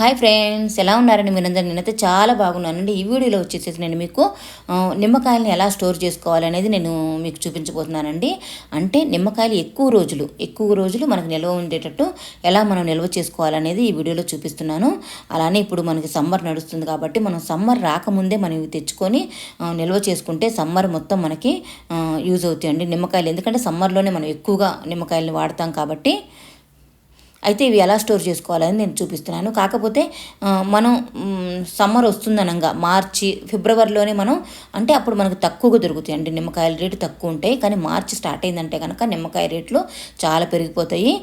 Hi friends, ఎలా ఉన్నారండి మీరందరూ? నేనైతే చాలా బాగున్నానండి. ఈ వీడియోలో వచ్చేసేసి నేను మీకు నిమ్మకాయలని ఎలా స్టోర్ చేసుకోవాలనేది నేను మీకు చూపించబోతున్నానండి. అంటే నిమ్మకాయలు ఎక్కువ రోజులు మనకు నిల్వ ఉండేటట్టు ఎలా మనం నిల్వ చేసుకోవాలనేది ఈ వీడియోలో చూపిస్తున్నాను. అలానే ఇప్పుడు మనకి సమ్మర్ నడుస్తుంది కాబట్టి మనం సమ్మర్ రాకముందే మనం ఇవి తెచ్చుకొని నిల్వ చేసుకుంటే సమ్మర్ మొత్తం మనకి యూజ్ అవుతాయండి నిమ్మకాయలు. ఎందుకంటే సమ్మర్లోనే మనం ఎక్కువగా నిమ్మకాయలని వాడతాం కాబట్టి. అయితే ఇవి ఎలా స్టోర్ చేసుకోవాలని నేను చూపిస్తున్నాను. కాకపోతే మనం సమ్మర్ వస్తుందనంగా మార్చి ఫిబ్రవరిలోనే మనం అంటే అప్పుడు మనకు తక్కువగా దొరుకుతాయండి నిమ్మకాయల రేటు తక్కువ ఉంటాయి. కానీ మార్చి స్టార్ట్ అయిందంటే కనుక నిమ్మకాయ రేట్లు చాలా పెరిగిపోతాయి.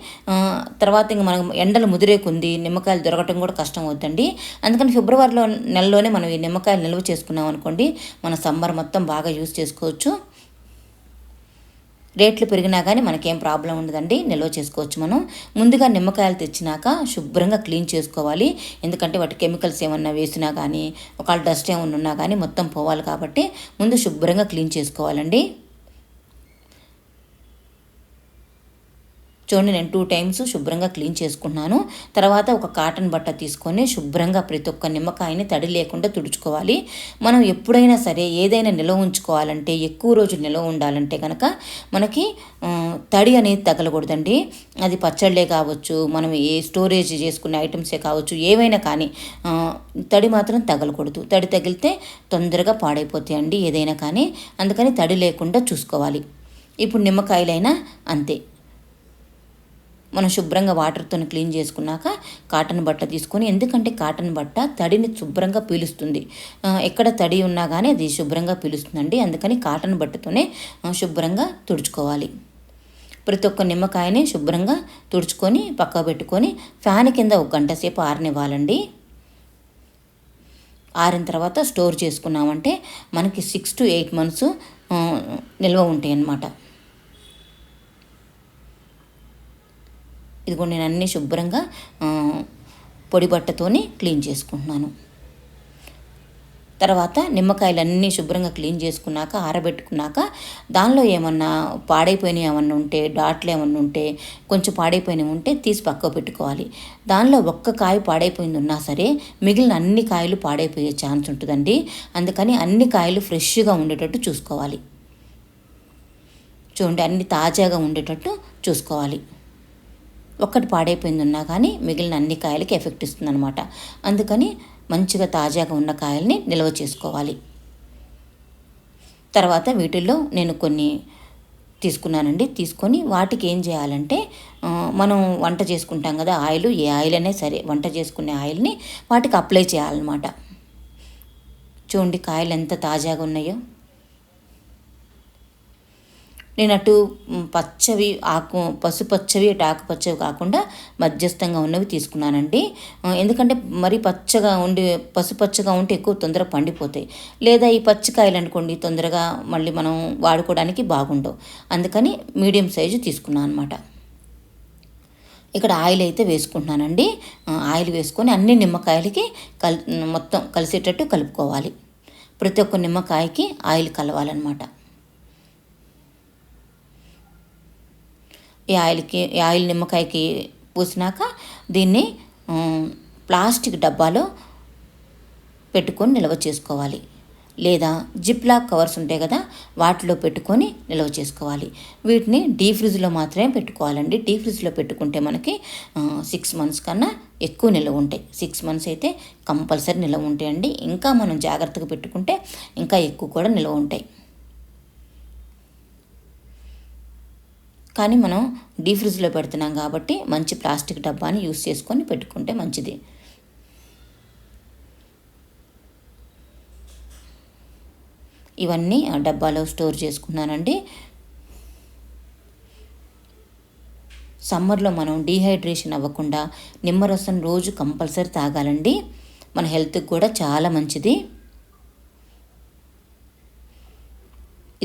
తర్వాత ఇంక మనం ఎండలు ముదిరేకుంది నిమ్మకాయలు దొరకటం కూడా కష్టం అవుతుందండి. అందుకని ఫిబ్రవరిలో నెలలోనే మనం ఈ నిమ్మకాయలు నిల్వ చేసుకున్నాం అనుకోండి, మన సమ్మర్ మొత్తం బాగా యూజ్ చేసుకోవచ్చు. రేట్లు పెరిగినా కానీ మనకేం ప్రాబ్లం ఉండదండి, నిల్వ చేసుకోవచ్చు. మనం ముందుగా నిమ్మకాయలు తెచ్చినాక శుభ్రంగా క్లీన్ చేసుకోవాలి. ఎందుకంటే వాటి కెమికల్స్ ఏమన్నా వేసినా కానీ ఒకవేళ డస్ట్ ఏమన్నా ఉన్నా కానీ మొత్తం పోవాలి కాబట్టి ముందు శుభ్రంగా క్లీన్ చేసుకోవాలండి. చూడండి, నేను 2 టైమ్స్ శుభ్రంగా క్లీన్ చేసుకున్నాను. తర్వాత ఒక కాటన్ బట్ట తీసుకొని శుభ్రంగా ప్రతి ఒక్క నిమ్మకాయని తడి లేకుండా తుడుచుకోవాలి. మనం ఎప్పుడైనా సరే ఏదైనా నిల్వ ఉంచుకోవాలంటే, ఎక్కువ రోజులు నిల్వ ఉండాలంటే కనుక మనకి తడి అనేది తగలకూడదండి. అది పచ్చళ్ళే కావచ్చు, మనం ఏ స్టోరేజ్ చేసుకునే ఐటమ్సే కావచ్చు, ఏవైనా కానీ తడి మాత్రం తగలకూడదు. తడి తగిలితే తొందరగా పాడైపోతాయండి ఏదైనా కానీ. అందుకని తడి లేకుండా చూసుకోవాలి. ఇప్పుడు నిమ్మకాయలైనా అంతే. మనం శుభ్రంగా వాటర్తో క్లీన్ చేసుకున్నాక కాటన్ బట్ట తీసుకొని, ఎందుకంటే కాటన్ బట్ట తడిని శుభ్రంగా పీలుస్తుంది. ఎక్కడ తడి ఉన్నా కానీ అది శుభ్రంగా పీలుస్తుందండి. అందుకని కాటన్ బట్టతోనే శుభ్రంగా తుడుచుకోవాలి. ప్రతి ఒక్క నిమ్మకాయని శుభ్రంగా తుడుచుకొని పక్క పెట్టుకొని ఫ్యాన్ కింద 1 గంట సేపు ఆరనివ్వాలండి. ఆరిన తర్వాత స్టోర్ చేసుకున్నామంటే మనకి 6 to 8 months నిల్వ ఉంటాయి అన్నమాట. ఇదిగో నేను అన్నీ శుభ్రంగా పొడి బట్టతోని క్లీన్ చేసుకుంటున్నాను. తర్వాత నిమ్మకాయలన్నీ శుభ్రంగా క్లీన్ చేసుకున్నాక ఆరబెట్టుకున్నాక దానిలో ఏమన్నా పాడైపోయినవి ఏమన్నా ఉంటే, డాట్లు ఏమన్నా ఉంటే, కొంచెం పాడైపోయినవి ఉంటే తీసి పక్కకు పెట్టుకోవాలి. దానిలో ఒక్క కాయ పాడైపోయింది ఉన్నా సరే మిగిలిన అన్ని కాయలు పాడైపోయే ఛాన్స్ ఉంటుందండి. అందుకని అన్ని కాయలు ఫ్రెష్గా ఉండేటట్టు చూసుకోవాలి. చూడండి, అన్ని తాజాగా ఉండేటట్టు చూసుకోవాలి. ఒక్కటి పాడైపోయింది ఉన్నా కానీ మిగిలిన అన్ని కాయలకి ఎఫెక్ట్ ఇస్తుందన్నమాట. అందుకని మంచిగా తాజాగా ఉన్న కాయల్ని నిల్వ చేసుకోవాలి. తర్వాత వీటిల్లో నేను కొన్ని తీసుకున్నానండి. తీసుకొని వాటికి ఏం చేయాలంటే మనం వంట చేసుకుంటాం కదా ఆయిల్, ఏ ఆయిల్ అయినా సరే వంట చేసుకునే ఆయిల్ని వాటికి అప్లై చేయాలన్నమాట. చూడండి కాయలు ఎంత తాజాగా ఉన్నాయో. నేను అటు పచ్చవి పసుపచ్చవి అటు ఆకుపచ్చవి కాకుండా మధ్యస్థంగా ఉన్నవి తీసుకున్నానండి. ఎందుకంటే మరీ పచ్చగా ఉండి పసుపచ్చగా ఉంటే ఎక్కువ తొందరగా పండిపోతాయి. లేదా ఈ పచ్చికాయలు అనుకోండి తొందరగా మళ్ళీ మనం వాడుకోవడానికి బాగుండవు. అందుకని మీడియం సైజు తీసుకున్నాను అనమాట. ఇక్కడ ఆయిల్ అయితే వేసుకుంటున్నానండి. ఆయిల్ వేసుకొని అన్ని నిమ్మకాయలకి మొత్తం కలిసేటట్టు కలుపుకోవాలి. ప్రతి ఒక్క నిమ్మకాయకి ఆయిల్ కలవాలన్నమాట. ఈ ఆయిల్ నిమ్మకాయకి పూసినాక దీన్ని ప్లాస్టిక్ డబ్బాలో పెట్టుకొని నిల్వ చేసుకోవాలి. లేదా జిప్లాక్ కవర్స్ ఉంటాయి కదా, వాటిలో పెట్టుకొని నిల్వ చేసుకోవాలి. వీటిని డీప్ ఫ్రిడ్జ్లో మాత్రమే పెట్టుకోవాలండి. డీప్ ఫ్రిడ్జ్లో పెట్టుకుంటే మనకి 6 months కన్నా ఎక్కువ నిల్వ ఉంటాయి. 6 months అయితే కంపల్సరీ నిల్వ ఉంటాయండి. ఇంకా మనం జాగ్రత్తగా పెట్టుకుంటే ఇంకా ఎక్కువ కూడా నిల్వ ఉంటాయి. కానీ మనం డీప్ ఫ్రిడ్జ్లో పెడుతున్నాం కాబట్టి మంచి ప్లాస్టిక్ డబ్బాని యూస్ చేసుకొని పెట్టుకుంటే మంచిది. ఇవన్నీ ఆ డబ్బాలో స్టోర్ చేసుకున్నానండి. సమ్మర్లో మనం డీహైడ్రేషన్ అవ్వకుండా నిమ్మరసం రోజు కంపల్సరీ తాగాలండి. మన హెల్త్కి కూడా చాలా మంచిది.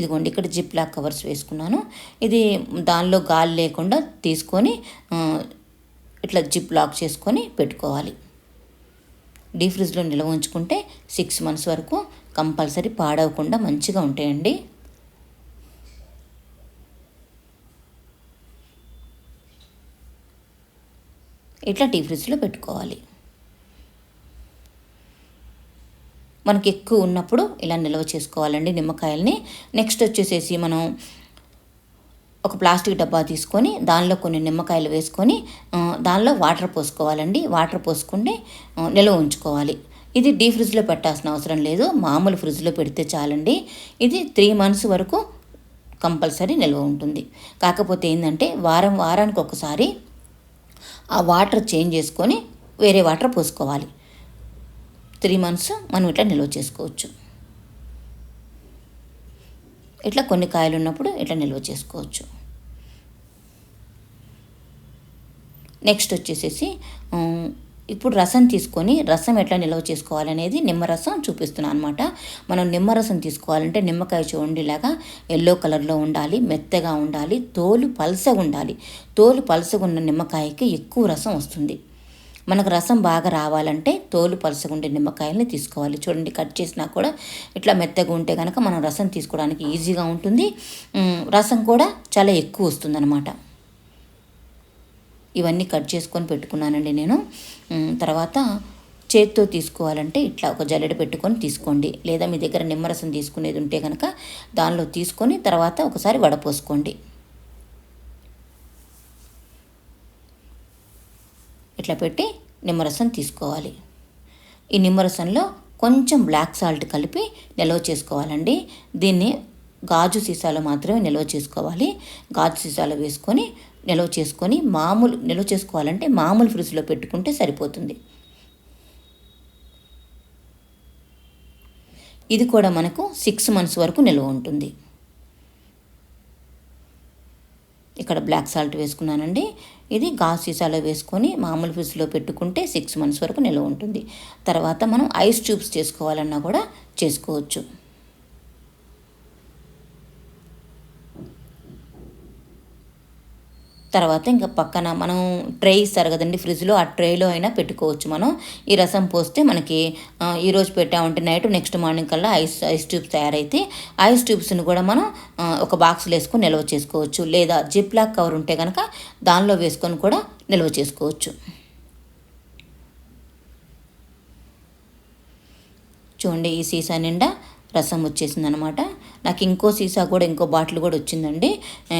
ఇదిగోండి, ఇక్కడ జిప్లాక్ కవర్స్ వేసుకున్నాను. ఇది దానిలో గాలి లేకుండా తీసుకొని ఇట్లా జిప్ లాక్ చేసుకొని పెట్టుకోవాలి. డీప్ ఫ్రిడ్జ్లో నిల్వ ఉంచుకుంటే 6 months వరకు కంపల్సరీ పాడవకుండా మంచిగా ఉంటాయండి. ఇట్లా డీప్ ఫ్రిడ్జ్లో పెట్టుకోవాలి. మనకి ఎక్కువ ఉన్నప్పుడు ఇలా నిల్వ చేసుకోవాలండి నిమ్మకాయల్ని. నెక్స్ట్ వచ్చేసేసి మనం ఒక ప్లాస్టిక్ డబ్బా తీసుకొని దానిలో కొన్ని నిమ్మకాయలు వేసుకొని దానిలో వాటర్ పోసుకోవాలండి. వాటర్ పోసుకుంటే నిల్వ ఉంచుకోవాలి. ఇది డీ ఫ్రిడ్జ్లో పెట్టాల్సిన అవసరం లేదు, మామూలు ఫ్రిడ్జ్లో పెడితే చాలండి. ఇది 3 months వరకు కంపల్సరీ నిల్వ ఉంటుంది. కాకపోతే ఏంటంటే వారానికి ఒకసారి ఆ వాటర్ చేంజ్ చేసుకొని వేరే వాటర్ పోసుకోవాలి. 3 months మనం ఇట్లా నిల్వ చేసుకోవచ్చు. ఇట్లా కొన్ని కాయలు ఉన్నప్పుడు ఇట్లా నిల్వ చేసుకోవచ్చు. నెక్స్ట్ వచ్చేసేసి ఇప్పుడు రసం తీసుకొని రసం ఎట్లా నిల్వ చేసుకోవాలనేది నిమ్మరసం చూపిస్తున్నాను అనమాట. మనం నిమ్మరసం తీసుకోవాలంటే నిమ్మకాయ చూడండి ఇలాగా ఎల్లో కలర్లో ఉండాలి, మెత్తగా ఉండాలి, తోలు పలసగా ఉండాలి. తోలు పలసగా ఉన్న నిమ్మకాయకి ఎక్కువ రసం వస్తుంది. మనకు రసం బాగా రావాలంటే తోలు పలసగా ఉండే నిమ్మకాయలని తీసుకోవాలి. చూడండి కట్ చేసినా కూడా ఇట్లా మెత్తగా ఉంటే కనుక మనం రసం తీసుకోవడానికి ఈజీగా ఉంటుంది. రసం కూడా చాలా ఎక్కువ వస్తుంది అన్నమాట. ఇవన్నీ కట్ చేసుకొని పెట్టుకున్నానండి నేను. తర్వాత చేత్తో తీసుకోవాలంటే ఇట్లా ఒక జల్లెడ పెట్టుకొని తీసుకోండి, లేదా మీ దగ్గర నిమ్మరసం తీసుకునేది ఉంటే కనుక దానిలో తీసుకొని తర్వాత ఒకసారి వడపోసుకోండి. ఇట్లా పెట్టి నిమ్మరసం తీసుకోవాలి. ఈ నిమ్మరసంలో కొంచెం బ్లాక్ సాల్ట్ కలిపి నిల్వ చేసుకోవాలండి. దీన్ని గాజు సీసాలో మాత్రమే నిల్వ చేసుకోవాలి. గాజు సీసాలో వేసుకొని నిల్వ చేసుకోవాలంటే మామూలు ఫ్రిడ్జ్లో పెట్టుకుంటే సరిపోతుంది. ఇది కూడా మనకు 6 months వరకు నిల్వ ఉంటుంది. ఇక్కడ బ్లాక్ సాల్ట్ వేసుకున్నానండి. ఇది గాజు సీసాలో వేసుకొని మామూలు ఫ్రిడ్జ్లో పెట్టుకుంటే 6 months వరకు నిల్వ ఉంటుంది. తర్వాత మనం ఐస్ ట్యూబ్స్ చేసుకోవాలన్నా కూడా చేసుకోవచ్చు. తర్వాత ఇంకా పక్కన మనం ట్రే ఇస్తారు కదండి ఫ్రిడ్జ్లో, ఆ ట్రేలో అయినా పెట్టుకోవచ్చు. మనం ఈ రసం పోస్తే మనకి ఈరోజు పెట్టామంటే నైట్ నెక్స్ట్ మార్నింగ్ కల్లా ఐస్ ట్యూబ్స్ తయారైతే ఐస్ ట్యూబ్స్ని కూడా మనం ఒక బాక్స్లో వేసుకొని నిల్వ చేసుకోవచ్చు. లేదా జిప్ లాక్ కవర్ ఉంటే కనుక దానిలో వేసుకొని కూడా నిల్వ చేసుకోవచ్చు. చూడండి ఈ సీసా నిండా రసం వచ్చేసింది అనమాట. నాకు ఇంకో సీసా కూడా ఇంకో బాటిల్ కూడా వచ్చిందండి.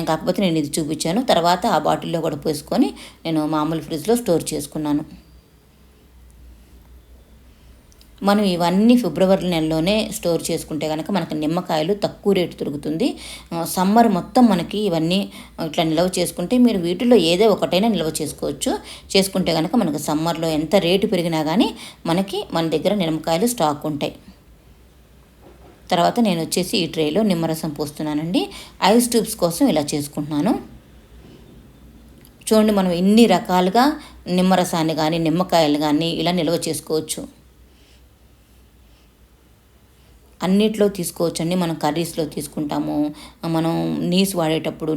కాకపోతే నేను ఇది చూపించాను. తర్వాత ఆ బాటిల్లో కూడా పోసుకొని నేను మామూలు ఫ్రిడ్జ్లో స్టోర్ చేసుకున్నాను. మనం ఇవన్నీ ఫిబ్రవరి నెలలోనే స్టోర్ చేసుకుంటే కనుక మనకు నిమ్మకాయలు తక్కువ రేటు దొరుకుతుంది. సమ్మర్ మొత్తం మనకి ఇవన్నీ ఇట్లా నిల్వ చేసుకుంటే మీరు వీటిలో ఏదో ఒకటైనా నిల్వ చేసుకుంటే కనుక మనకు సమ్మర్లో ఎంత రేటు పెరిగినా కానీ మన దగ్గర నిమ్మకాయలు స్టాక్ ఉంటాయి. తర్వాత నేను వచ్చేసి ఈ ట్రేలో నిమ్మరసం పోస్తున్నానండి. ఐస్ ట్యూబ్స్ కోసం ఇలా చేసుకుంటున్నాను. చూడండి మనం ఇన్ని రకాలుగా నిమ్మరసాన్ని కానీ నిమ్మకాయలు కానీ ఇలా నిల్వ చేసుకోవచ్చు. అన్నిట్లో తీసుకోవచ్చు అండి. మనం కర్రీస్లో తీసుకుంటాము, మనం నీసు వాడేటప్పుడు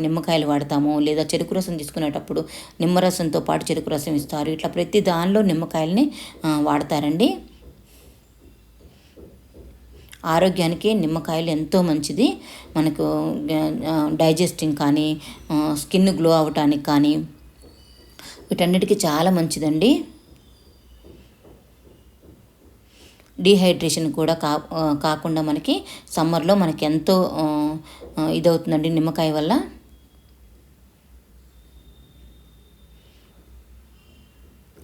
నిమ్మకాయలు వాడతాము, లేదా చెరుకు రసం తీసుకునేటప్పుడు నిమ్మరసంతో పాటు చెరుకు రసం ఇస్తారు. ఇట్లా ప్రతి దానిలో నిమ్మకాయలని వాడతారండి. ఆరోగ్యానికి నిమ్మకాయలు ఎంతో మంచిది. మనకు డైజెస్టింగ్ కానీ స్కిన్ గ్లో అవ్వటానికి కానీ వీటన్నిటికీ చాలా మంచిదండి. డీహైడ్రేషన్ కూడా కాకుండా మనకి సమ్మర్లో మనకి ఎంతో ఇదవుతుందండి నిమ్మకాయ వల్ల.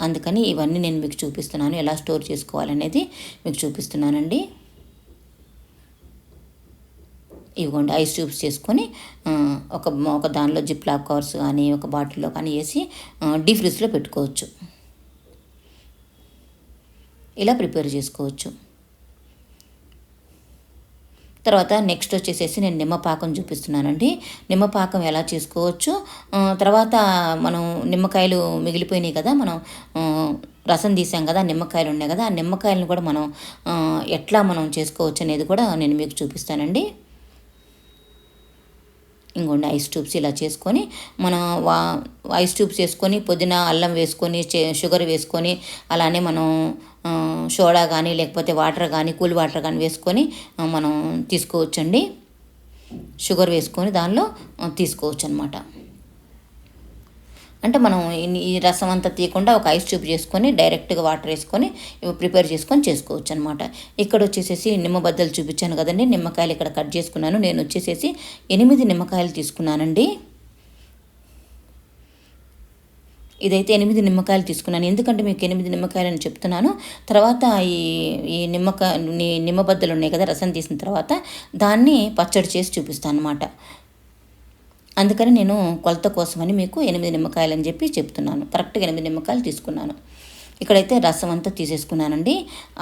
అందుకని ఇవన్నీ నేను మీకు చూపిస్తున్నాను, ఎలా స్టోర్ చేసుకోవాలనేది మీకు చూపిస్తున్నానండి. ఇవ్వండి ఐస్ ట్యూబ్స్ చేసుకొని ఒక దానిలో జిప్-లాక్ కవర్స్ కానీ ఒక బాటిల్లో కానీ వేసి డీప్ ఫ్రిడ్జ్లో పెట్టుకోవచ్చు. ఇలా ప్రిపేర్ చేసుకోవచ్చు. తర్వాత నెక్స్ట్ వచ్చేసేసి నేను నిమ్మపాకం చూపిస్తున్నానండి. నిమ్మపాకం ఎలా చేసుకోవచ్చు, తర్వాత మనం నిమ్మకాయలు మిగిలిపోయినాయి కదా, మనం రసం తీసాం కదా, నిమ్మకాయలు ఉన్నాయి కదా, ఆ నిమ్మకాయలను కూడా మనం ఎట్లా మనం చేసుకోవచ్చు అనేది కూడా నేను మీకు చూపిస్తానండి. ఇంకోండి ఐస్ ట్యూబ్స్ ఇలా చేసుకొని మన ఐస్ ట్యూబ్స్ వేసుకొని పుదీనా అల్లం వేసుకొని షుగర్ వేసుకొని అలానే మనం సోడా కానీ లేకపోతే వాటర్ కానీ కూల్ వాటర్ కానీ వేసుకొని మనం తీసుకోవచ్చండి. షుగర్ వేసుకొని దానిలో తీసుకోవచ్చు అనమాట. అంటే మనం ఈ రసం అంతా తీయకుండా ఒక ఐస్ ట్యూబ్ చేసుకొని డైరెక్ట్గా వాటర్ వేసుకొని ప్రిపేర్ చేసుకొని చేసుకోవచ్చు అనమాట. ఇక్కడ వచ్చేసేసి నిమ్మ బద్దలు చూపించాను కదండి, నిమ్మకాయలు ఇక్కడ కట్ చేసుకున్నాను. నేను వచ్చేసేసి 8 నిమ్మకాయలు తీసుకున్నానండి. ఇదైతే 8 నిమ్మకాయలు తీసుకున్నాను. ఎందుకంటే మీకు 8 నిమ్మకాయలు అని చెప్తున్నాను. తర్వాత ఈ నిమ్మ బద్దలు ఉన్నాయి కదా, రసం తీసిన తర్వాత దాన్ని పచ్చడి చేసి చూపిస్తాను అనమాట. అందుకని నేను కొలత కోసమని మీకు 8 నిమ్మకాయలు అని చెప్పి చెప్తున్నాను. కరెక్ట్గా 8 నిమ్మకాయలు తీసుకున్నాను. ఇక్కడైతే రసం అంతా తీసేసుకున్నానండి.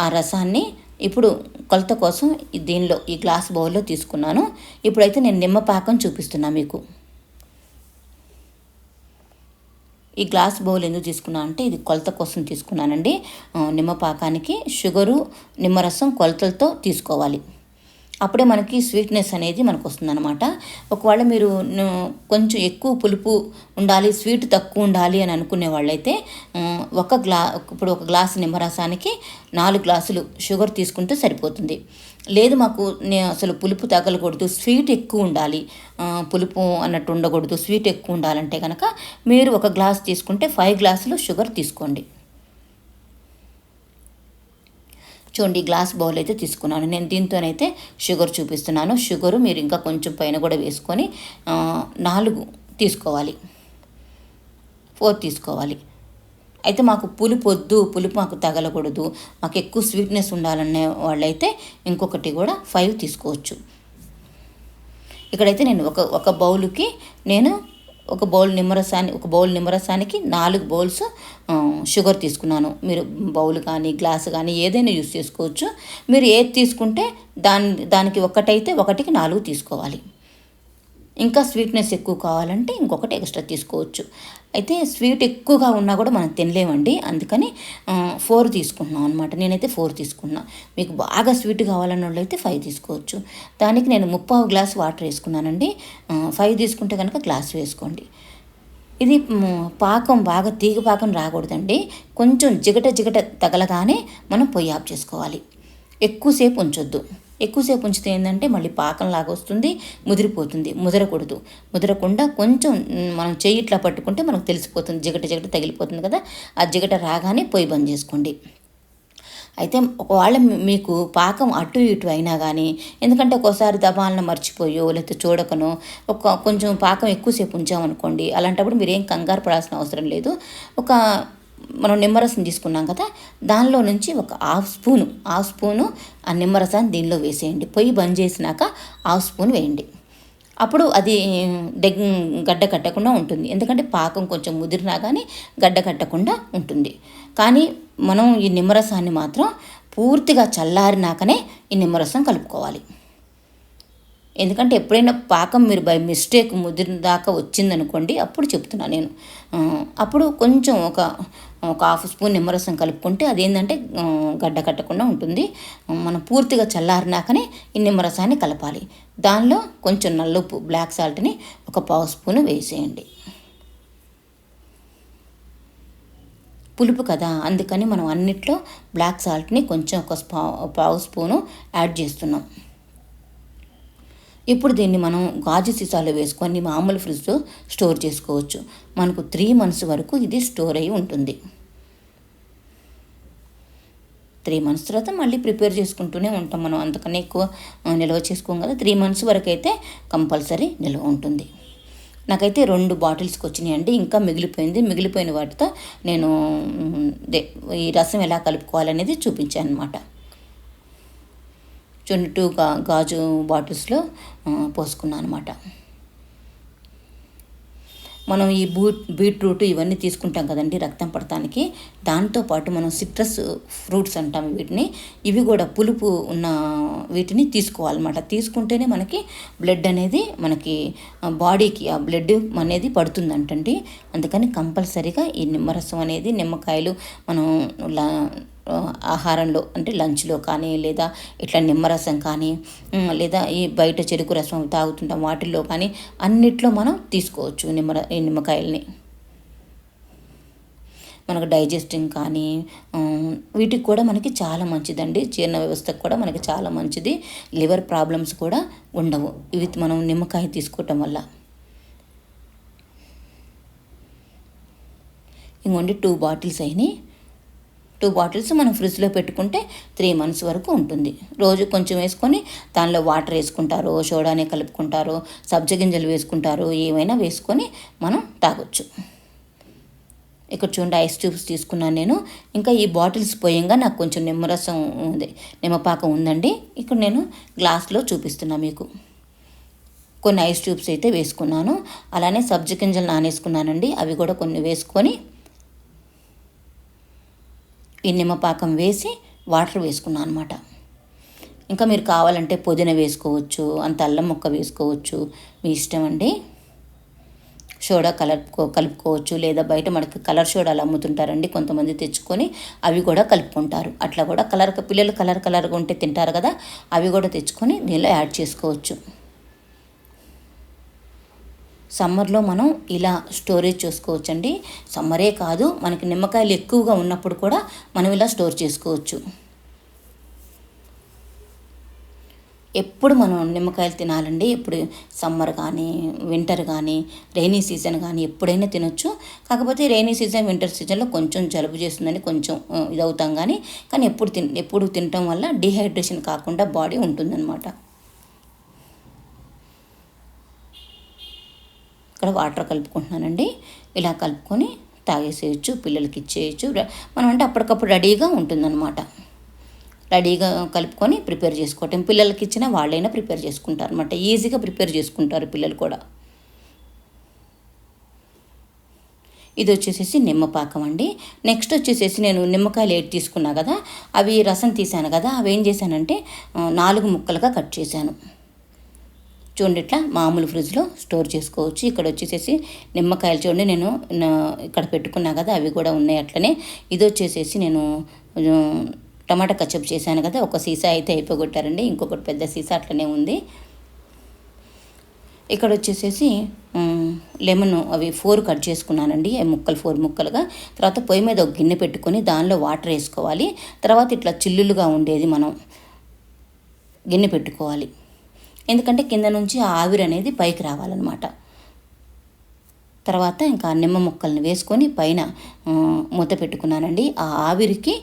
ఆ రసాన్ని ఇప్పుడు కొలత కోసం దీనిలో ఈ గ్లాస్ బౌల్లో తీసుకున్నాను. ఇప్పుడైతే నేను నిమ్మ పాకం చూపిస్తున్నాను మీకు. ఈ గ్లాస్ బౌల్ ఎందుకు తీసుకున్నా అంటే ఇది కొలత కోసం తీసుకున్నానండి. నిమ్మ పాకానికి షుగరు, నిమ్మరసం కొలతలతో తీసుకోవాలి. అప్పుడే మనకి స్వీట్నెస్ అనేది మనకు వస్తుందన్నమాట. ఒకవేళ మీరు కొంచెం ఎక్కువ పులుపు ఉండాలి, స్వీట్ తక్కువ ఉండాలి అని అనుకునే వాళ్ళైతే ఇప్పుడు ఒక గ్లాసు నిమ్మరసానికి 4 గ్లాసులు షుగర్ తీసుకుంటే సరిపోతుంది. లేదు మాకు అసలు పులుపు తగలకూడదు, స్వీట్ ఎక్కువ ఉండాలి, పులుపు అన్నట్టు ఉండకూడదు, స్వీట్ ఎక్కువ ఉండాలంటే కనుక మీరు ఒక గ్లాస్ తీసుకుంటే 5 గ్లాసులు షుగర్ తీసుకోండి. చూడండి, గ్లాస్ బౌల్ అయితే తీసుకున్నాను. నేను దీంతోనైతే షుగర్ చూపిస్తున్నాను. షుగరు మీరు ఇంకా కొంచెం పైన కూడా వేసుకొని 4 తీసుకోవాలి, 4 తీసుకోవాలి. అయితే మాకు పులుపు వద్దు, పులుపు మాకు తగలకూడదు, మాకు ఎక్కువ స్వీట్నెస్ ఉండాలనే వాళ్ళైతే ఇంకొకటి కూడా 5 తీసుకోవచ్చు. ఇక్కడైతే నేను ఒక బౌలుకి నేను ఒక బౌల్ నిమ్మరసానికి 4 బౌల్స్ షుగర్ తీసుకున్నాను. మీరు బౌల్ కానీ గ్లాసు కానీ ఏదైనా యూస్ చేసుకోవచ్చు. మీరు ఏది తీసుకుంటే దానికి ఒకటైతే 1కి 4 తీసుకోవాలి. ఇంకా స్వీట్నెస్ ఎక్కువ కావాలంటే ఇంకొకటి ఎక్స్ట్రా తీసుకోవచ్చు. అయితే స్వీట్ ఎక్కువగా ఉన్నా కూడా మనం తినలేమండి, అందుకని 4 తీసుకుంటున్నాం అనమాట. నేనైతే 4 తీసుకున్నా. మీకు బాగా స్వీట్ కావాలన్న వాళ్ళు అయితే 5 తీసుకోవచ్చు. దానికి నేను 3/4 గ్లాస్ వాటర్ వేసుకున్నానండి. 5 తీసుకుంటే కనుక గ్లాస్ వేసుకోండి. ఇది పాకం బాగా తీగ పాకం రాకూడదండి. కొంచెం జిగట తగలగానే మనం పొయ్యి ఆఫ్ చేసుకోవాలి. ఎక్కువసేపు ఉంచొద్దు. ఎక్కువసేపు ఉంచితే ఏంటంటే మళ్ళీ పాకంలాగా వస్తుంది, ముదరకుండా కొంచెం మనం చెయ్యి ఇట్లా పట్టుకుంటే మనకు తెలిసిపోతుంది, జిగట తగిలిపోతుంది కదా. ఆ జిగట రాగానే పొయ్యి బంద్ చేసుకోండి. అయితే ఒకవేళ మీకు పాకం అటు ఇటు అయినా కానీ, ఎందుకంటే ఒక్కోసారి దబాలను మర్చిపోయో లేకపోతే చూడకనో కొంచెం పాకం ఎక్కువసేపు ఉంచామనుకోండి, అలాంటప్పుడు మీరేం కంగారు పడాల్సిన అవసరం లేదు. మనం నిమ్మరసం తీసుకున్నాం కదా, దానిలో నుంచి ఒక హాఫ్ స్పూను ఆ నిమ్మరసాన్ని దీనిలో వేసేయండి. పొయ్యి బంద్ చేసినాక హాఫ్ స్పూన్ వేయండి. అప్పుడు అది గడ్డ కట్టకుండా ఉంటుంది. ఎందుకంటే పాకం కొంచెం ముదిరినా కానీ గడ్డ కట్టకుండా ఉంటుంది. కానీ మనం ఈ నిమ్మరసాన్ని మాత్రం పూర్తిగా చల్లారినాకనే ఈ నిమ్మరసం కలుపుకోవాలి. ఎందుకంటే ఎప్పుడైనా పాకం మీరు బై మిస్టేక్ ముదిరిన దాకా వచ్చిందనుకోండి, అప్పుడు చెప్తున్నాను నేను. అప్పుడు కొంచెం ఒక హాఫ్ స్పూన్ నిమ్మరసం కలుపుకుంటే అదేంటంటే గడ్డ కట్టకుండా ఉంటుంది. మనం పూర్తిగా చల్లారినాకనే ఈ నిమ్మరసాన్ని కలపాలి. దానిలో కొంచెం నల్లుప్పు, బ్లాక్ సాల్ట్ని ఒక 1/2 స్పూను వేసేయండి. పులుపు కదా, అందుకని మనం అన్నిట్లో బ్లాక్ సాల్ట్ని కొంచెం ఒక 1/2 స్పూను యాడ్ చేస్తున్నాం. ఇప్పుడు దీన్ని మనం గాజు సీసాలో వేసుకొని మామూలు ఫ్రిడ్జ్లో స్టోర్ చేసుకోవచ్చు. మనకు 3 months వరకు ఇది స్టోర్ అయి ఉంటుంది. 3 months తర్వాత మళ్ళీ ప్రిపేర్ చేసుకుంటూనే ఉంటాం మనం, అంతకన్నా ఎక్కువ నిల్వ చేసుకోం కదా. 3 months వరకు అయితే కంపల్సరీ నిల్వ ఉంటుంది. నాకైతే 2 బాటిల్స్కి వచ్చినాయండి. ఇంకా మిగిలిపోయిన వాటితో నేను ఈ రసం ఎలా కలుపుకోవాలనేది చూపించాను అనమాట. చూడండి, 2 గాజు బాటిల్స్లో పోసుకున్నాను అనమాట. మనం ఈ బీట్రూట్ ఇవన్నీ తీసుకుంటాం కదండి రక్తం పడటానికి. దాంతోపాటు మనం సిట్రస్ ఫ్రూట్స్ అంటాం వీటిని. ఇవి కూడా పులుపు ఉన్న వీటిని తీసుకోవాలన్నమాట. తీసుకుంటేనే మనకి బ్లడ్ అనేది మనకి బాడీకి ఆ బ్లడ్ అనేది పడుతుందంటండి. అందుకని కంపల్సరీగా ఈ నిమ్మరసం అనేది, నిమ్మకాయలు మనం ఆహారంలో అంటే లంచ్లో కానీ, లేదా ఇట్లా నిమ్మరసం కానీ, లేదా ఈ బయట చెరుకు రసం తాగుతుంటాం వాటిల్లో కానీ అన్నిట్లో మనం తీసుకోవచ్చు ఈ నిమ్మకాయల్ని. మనకు డైజెస్టింగ్ కానీ వీటికి కూడా మనకి చాలా మంచిదండి. జీర్ణ వ్యవస్థకు కూడా మనకి చాలా మంచిది. లివర్ ప్రాబ్లమ్స్ కూడా ఉండవు ఇవి మనం నిమ్మకాయ తీసుకోవటం వల్ల. ఇంకోండి 2 బాటిల్స్ అయినాయి. 2 బాటిల్స్ మనం ఫ్రిడ్జ్లో పెట్టుకుంటే 3 months వరకు ఉంటుంది. రోజు కొంచెం వేసుకొని దానిలో వాటర్ వేసుకుంటారో, సోడానే కలుపుకుంటారో, సబ్జ గింజలు వేసుకుంటారో, ఏమైనా వేసుకొని మనం తాగొచ్చు. ఇక్కడ చూడండి ఐస్ ట్యూబ్స్ తీసుకున్నాను నేను. ఇంకా ఈ బాటిల్స్ పోయంగా నాకు కొంచెం నిమ్మరసం ఉంది, నిమ్మపాకం ఉందండి. ఇక్కడ నేను గ్లాస్లో చూపిస్తున్నా మీకు. కొన్ని ఐస్ ట్యూబ్స్ అయితే వేసుకున్నాను. అలానే సబ్జ గింజలు నానేసుకున్నానండి, అవి కూడా కొన్ని వేసుకొని ఈ నిమ్మపాకం వేసి వాటర్ వేసుకున్నాను అనమాట. ఇంకా మీరు కావాలంటే పుదీనా వేసుకోవచ్చు, అంత అల్లం ముక్క వేసుకోవచ్చు, మీ ఇష్టం అండి. సోడా కలుపుకోవచ్చు, లేదా బయట మనకి కలర్ సోడాలు అమ్ముతుంటారండి కొంతమంది, తెచ్చుకొని అవి కూడా కలుపుకుంటారు. అట్లా కూడా పిల్లలు కలర్గా ఉంటే తింటారు కదా, అవి కూడా తెచ్చుకొని దీనిలో యాడ్ చేసుకోవచ్చు. సమ్మర్లో మనం ఇలా స్టోరేజ్ చేసుకోవచ్చండి. సమ్మరే కాదు, మనకి నిమ్మకాయలు ఎక్కువగా ఉన్నప్పుడు కూడా మనం ఇలా స్టోర్ చేసుకోవచ్చు. ఎప్పుడు మనం నిమ్మకాయలు తినాలండి. ఎప్పుడు సమ్మర్ కానీ, వింటర్ కానీ, రైనీ సీజన్ కానీ ఎప్పుడైనా తినొచ్చు. కాకపోతే రైనీ సీజన్, వింటర్ సీజన్లో కొంచెం జలుబు చేస్తుందని కొంచెం ఇదవుతాం కానీ ఎప్పుడు తినటం వల్ల డిహైడ్రేషన్ కాకుండా బాడీ ఉంటుందన్నమాట. ఇక్కడ వాటర్ కలుపుకుంటున్నానండి. ఇలా కలుపుకొని తాగేసేయచ్చు, పిల్లలకి ఇచ్చేయచ్చు. మనం అంటే అప్పటికప్పుడు రెడీగా ఉంటుందన్నమాట. రెడీగా కలుపుకొని ప్రిపేర్ చేసుకోవటం, పిల్లలకి ఇచ్చినా వాళ్ళైనా ప్రిపేర్ చేసుకుంటారు అనమాట. ఈజీగా ప్రిపేర్ చేసుకుంటారు పిల్లలు కూడా. ఇది వచ్చేసేసి నిమ్మపాకం అండి. నెక్స్ట్ వచ్చేసేసి నేను నిమ్మకాయలు 8 తీసుకున్నా కదా, అవి రసం తీసాను కదా, అవి ఏం చేశానంటే 4 ముక్కలుగా కట్ చేశాను. చూడండి, ఇట్లా మామూలు ఫ్రిడ్జ్లో స్టోర్ చేసుకోవచ్చు. ఇక్కడ వచ్చేసేసి నిమ్మకాయలు చూడండి, నేను ఇక్కడ పెట్టుకున్నా కదా, అవి కూడా ఉన్నాయి అట్లనే. ఇది వచ్చేసేసి నేను టమాటా కచప్ చేశాను కదా, ఒక సీసా అయితే అయిపోగొట్టారండి, ఇంకొకటి పెద్ద సీసా అట్లనే ఉంది. ఇక్కడ వచ్చేసేసి లెమన్ అవి 4 కట్ చేసుకున్నానండి, 4 ముక్కలుగా. తర్వాత పొయ్యి మీద ఒక గిన్నె పెట్టుకొని దానిలో వాటర్ వేసుకోవాలి. తర్వాత ఇట్లా చిల్లులుగా ఉండేది మనం గిన్నె పెట్టుకోవాలి, ఎందుకంటే కింద నుంచి ఆవిరి అనేది పైకి రావాలన్నమాట. తర్వాత ఇంకా నిమ్మ ముక్కల్ని వేసుకొని పైన మూత పెట్టుకున్నానండి. ఆ ఆవిరికి,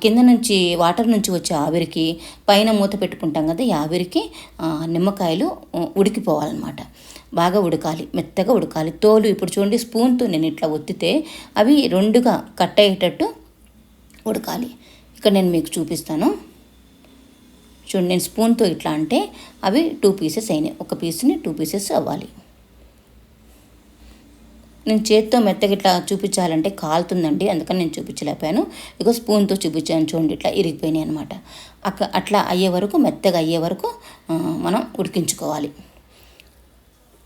కింద నుంచి వాటర్ నుంచి వచ్చే ఆవిరికి పైన మూత పెట్టుకుంటాం కదా, ఈ ఆవిరికి నిమ్మకాయలు ఉడికిపోవాలన్నమాట. బాగా ఉడకాలి, మెత్తగా ఉడకాలి. తోలు ఇప్పుడు చూడండి, స్పూన్తో నేను ఇట్లా ఒత్తితే అవి 2గా కట్ అయ్యేటట్టు ఉడకాలి. ఇక్కడ నేను మీకు చూపిస్తాను. చూడండి, నేను స్పూన్తో ఇట్లా అంటే అవి 2 పీసెస్ అయినాయి. ఒక పీస్ని 2 పీసెస్ అవ్వాలి. నేను చేత్తో మెత్తగా ఇట్లా చూపించాలంటే కాలుతుందండి, అందుకని నేను చూపించలేకపోయాను. ఇక స్పూన్తో చూపించాను చూడండి, ఇట్లా ఇరిగిపోయినాయి అనమాట. అట్లా అయ్యే వరకు, మెత్తగా అయ్యే వరకు మనం ఉడికించుకోవాలి.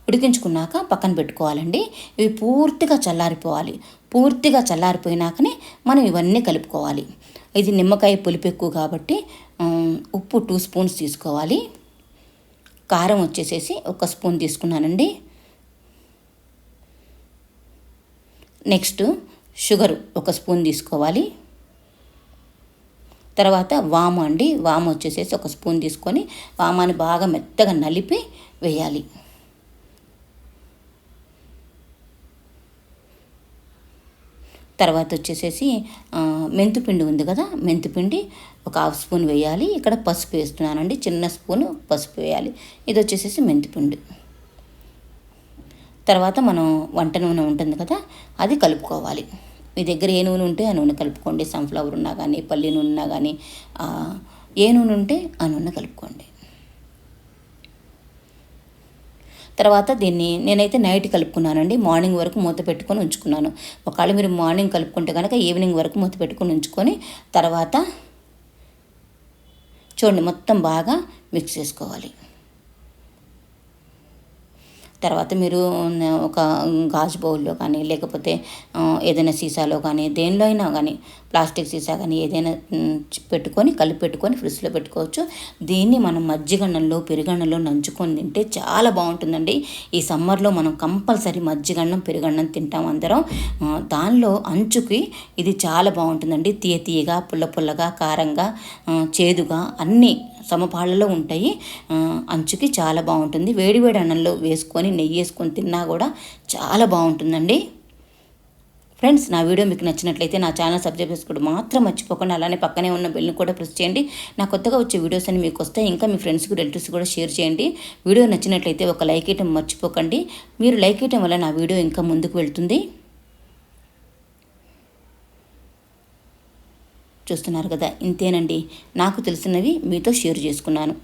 ఉడికించుకున్నాక పక్కన పెట్టుకోవాలండి. ఇవి పూర్తిగా చల్లారిపోవాలి. పూర్తిగా చల్లారిపోయినాకనే మనం ఇవన్నీ కలుపుకోవాలి. ఇది నిమ్మకాయ పులుపు ఎక్కువ కాబట్టి ఉప్పు 2 స్పూన్స్ తీసుకోవాలి. కారం వచ్చేసేసి 1 స్పూన్ తీసుకున్నానండి. నెక్స్ట్ షుగర్ 1 స్పూన్ తీసుకోవాలి. తర్వాత వాము అండి, వాము వచ్చేసేసి 1 స్పూన్ తీసుకొని వామాని బాగా మెత్తగా నలిపి వేయాలి. తర్వాత వచ్చేసేసి మెంతిపిండి ఉంది కదా, మెంతిపిండి 1/2 స్పూన్ వేయాలి. ఇక్కడ పసుపు వేస్తున్నానండి, చిన్న స్పూను పసుపు వేయాలి. ఇది వచ్చేసేసి మెంతిపిండి. తర్వాత మనం వంట నూనె ఉంటుంది కదా, అది కలుపుకోవాలి. మీ దగ్గర ఏ నూనె ఉంటే ఆ నూనె కలుపుకోండి. సన్ఫ్లవర్ ఉన్నా కానీ, పల్లి నూనె ఉన్నా కానీ, ఏ నూనె ఉంటే ఆ నూనె కలుపుకోండి. తర్వాత దీన్ని నేనైతే నైట్ కలుపుకున్నానండి. మార్నింగ్ వరకు మూత పెట్టుకొని ఉంచుకున్నాను. ఒకవేళ మీరు మార్నింగ్ కలుపుకుంటే కనుక ఈవినింగ్ వరకు మూత పెట్టుకొని ఉంచుకొని తర్వాత చూడండి మొత్తం బాగా మిక్స్ చేసుకోవాలి. తర్వాత మీరు ఒక గాజు బౌల్లో కానీ, లేకపోతే ఏదైనా సీసాలో కానీ, దేనిలో అయినా కానీ, ప్లాస్టిక్ సీసా కానీ ఏదైనా కలిపి పెట్టుకొని ఫ్రిడ్జ్లో పెట్టుకోవచ్చు. దీన్ని మనం మజ్జిగన్నంలో, పెరుగన్నంలో నంచుకొని తింటే చాలా బాగుంటుందండి. ఈ సమ్మర్లో మనం కంపల్సరీ మజ్జిగన్నం, పెరుగన్నం తింటాం అందరం. దానిలో అంచుకి ఇది చాలా బాగుంటుందండి. తీయగా, పుల్లగా, కారంగా, చేదుగా అన్నీ సమపాళ్ళలో ఉంటాయి. అంచుకి చాలా బాగుంటుంది. వేడివేడి అన్నంలో వేసుకొని నెయ్యి వేసుకొని తిన్నా కూడా చాలా బాగుంటుందండి. ఫ్రెండ్స్, నా వీడియో మీకు నచ్చినట్లయితే నా ఛానల్ సబ్స్క్రైబ్ చేసుకోవడం మాత్రం మర్చిపోకుండా, అలానే పక్కనే ఉన్న బెల్ని కూడా ప్రెస్ చేయండి. నా కొత్తగా వచ్చే వీడియోస్ అన్ని మీకు వస్తాయి. ఇంకా మీ ఫ్రెండ్స్కి, రిలేటివ్స్ కూడా షేర్ చేయండి. వీడియో నచ్చినట్లయితే ఒక లైక్ ఇవ్వడం మర్చిపోకండి. మీరు లైక్ ఇవ్వడం వల్ల నా వీడియో ఇంకా ముందుకు వెళ్తుంది. చూస్తున్నారు కదా, ఇంతేనండి. నాకు తెలిసినవి మీతో షేర్ చేసుకున్నాను.